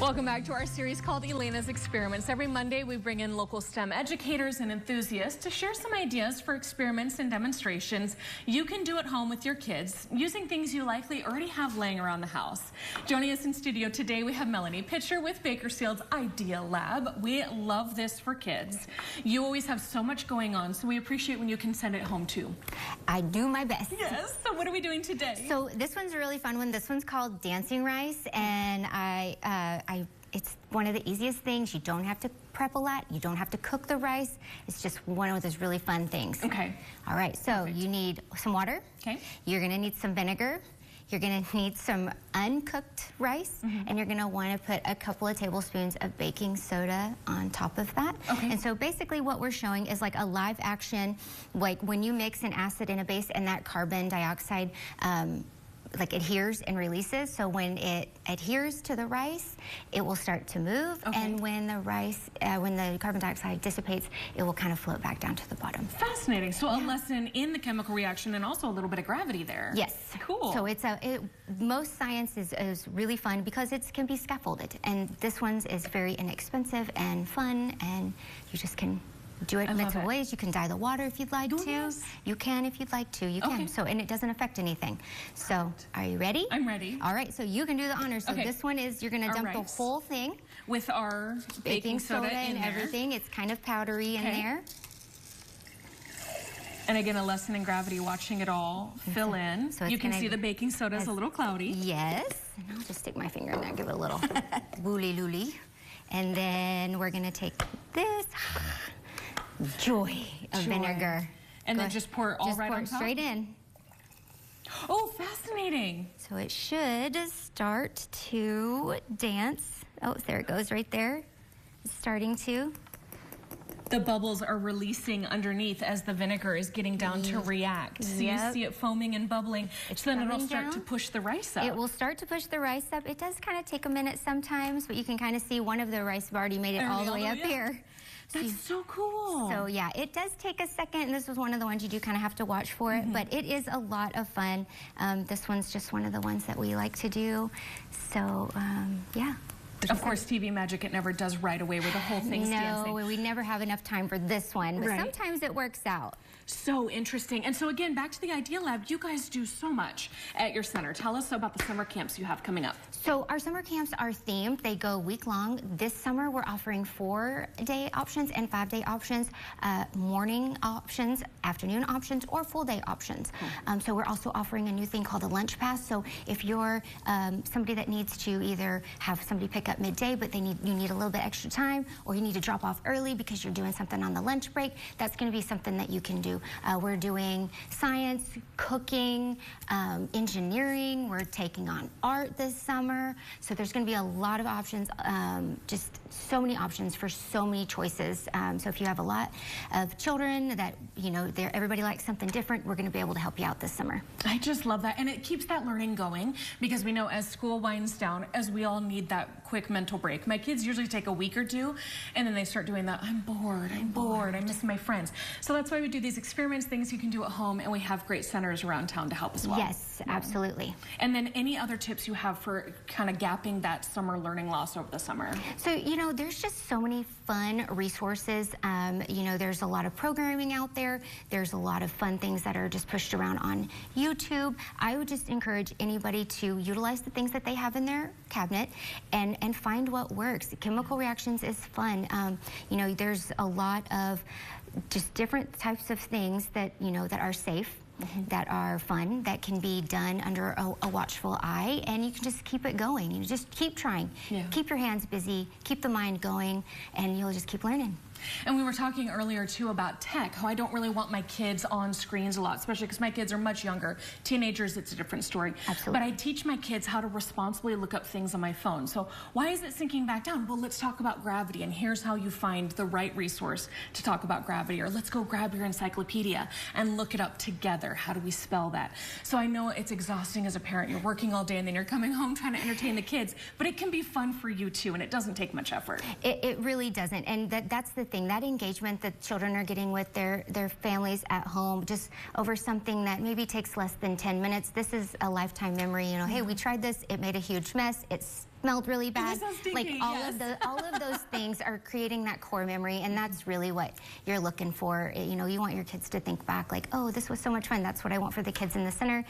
Welcome back to our series called Elena's Experiments. Every Monday, we bring in local STEM educators and enthusiasts to share some ideas for experiments and demonstrations you can do at home with your kids using things you likely already have laying around the house. Joining us in studio today, we have Melanie Pitcher with Bakersfield's Idea Lab. We love this for kids. You always have so much going on, so we appreciate when you can send it home too. I do my best. Yes. So what are we doing today? So this one's a really fun one. This one's called Dancing Rice, and it's one of the easiest things. You don't have to prep a lot. You don't have to cook the rice. It's just one of those really fun things. Okay. All right, so you need some water. Okay. You're gonna need some vinegar. You're gonna need some uncooked rice, and you're gonna wanna put a couple of tablespoons of baking soda on top of that. Okay. And so basically what we're showing is like a live action, like when you mix an acid and a base and that carbon dioxide like adheres and releases. So when it adheres to the rice, it will start to move. Okay. And when the rice, when the carbon dioxide dissipates, it will kind of float back down to the bottom. Fascinating. So a lesson in the chemical reaction and also a little bit of gravity there. Yes. Cool. So most science is really fun because it can be scaffolded. And this one's is very inexpensive and fun, and you just can do it in multiple ways. You can dye the water if you'd like to. Yes. You can if you'd like to. You can. So, and it doesn't affect anything. So, are you ready? I'm ready. All right. So you can do the honors. So this one is you're going to dump the whole thing with our baking soda and in everything. It's kind of powdery in there. And again, a lesson in gravity, watching it all fill in. So you can see the baking soda is a little cloudy. Yes. And I'll just stick my finger in there, give it a little wooly-looly. And then we're going to take this. Joy of vinegar. And then just pour it all right on top? Straight in. Oh, fascinating. So it should start to dance. Oh, there it goes right there. It's starting to. The bubbles are releasing underneath as the vinegar is getting down to react. So you see it foaming and bubbling. So then it'll start to push the rice up. It will start to push the rice up. It does kind of take a minute sometimes, but you can kind of see one of the rice have already made it all the way up here. That's so cool. So yeah, it does take a second, and this was one of the ones you do kind of have to watch for it, but it is a lot of fun. This one's just one of the ones that we like to do. So yeah. Of course, TV magic, it never does right away where the whole thing's dancing. No, we never have enough time for this one, but sometimes it works out. So interesting. And so again, back to the Idea Lab, you guys do so much at your center. Tell us about the summer camps you have coming up. So our summer camps are themed. They go week long. This summer, we're offering 4-day options and 5-day options, morning options, afternoon options, or full-day options. So we're also offering a new thing called a lunch pass. So if you're somebody that needs to either have somebody pick up midday, but you need a little bit extra time, or you need to drop off early because you're doing something on the lunch break, that's going to be something that you can do. We're doing science, cooking, engineering. We're taking on art this summer. So there's going to be a lot of options, just so many options for so many choices. So if you have a lot of children that, you know, everybody likes something different, we're going to be able to help you out this summer. I just love that. And it keeps that learning going because we know as school winds down, as we all need that quick mental break. My kids usually take a week or two, and then they start doing that, I'm bored, I miss my friends. So that's why we do these experiments, things you can do at home, and we have great centers around town to help as well. Yes, absolutely. And then any other tips you have for kind of gapping that summer learning loss over the summer? So, you know, there's just so many fun resources. You know, there's a lot of programming out there. There's a lot of fun things that are just pushed around on YouTube. I would just encourage anybody to utilize the things that they have in their cabinet and find what works. Chemical reactions is fun. You know, there's a lot of just different types of things that, you know, that are safe, that are fun, that can be done under a watchful eye, and you can just keep it going. You just keep trying. Keep your hands busy, keep the mind going, and you'll just keep learning. And we were talking earlier, too, about tech, how I don't really want my kids on screens a lot, especially because my kids are much younger. Teenagers, it's a different story. Absolutely. But I teach my kids how to responsibly look up things on my phone. So why is it sinking back down? Well, let's talk about gravity, and here's how you find the right resource to talk about gravity. Or let's go grab your encyclopedia and look it up together. How do we spell that? So I know it's exhausting as a parent. You're working all day, and then you're coming home trying to entertain the kids. But it can be fun for you, too, and it doesn't take much effort. It really doesn't. And that's the thing, that engagement that children are getting with their families at home, just over something that maybe takes less than 10 minutes. This is a lifetime memory. You know, hey, we tried this, it made a huge mess, it's smelled really bad. so stinky, Like all of those things are creating that core memory, and that's really what you're looking for. You know, you want your kids to think back like, oh, this was so much fun. That's what I want for the kids in the center.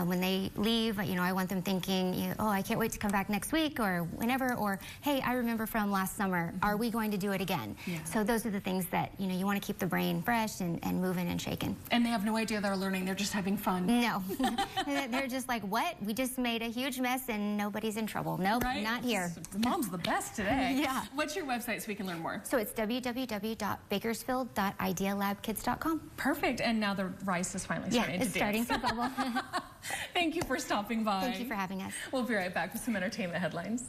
When they leave, you know, I want them thinking, oh, I can't wait to come back next week or whenever, or hey, I remember from last summer. Are we going to do it again? So those are the things that, you know, you want to keep the brain fresh and moving and shaking. And they have no idea they're learning. They're just having fun. No. They're just like, what? We just made a huge mess and nobody's in trouble. Nope, Right? not here. Mom's the best today. Yeah. What's your website so we can learn more? So it's www.bakersfield.idealabkids.com. Perfect. And now the rice is finally starting to it's dance. starting to bubble. Thank you for stopping by. Thank you for having us. We'll be right back with some entertainment headlines.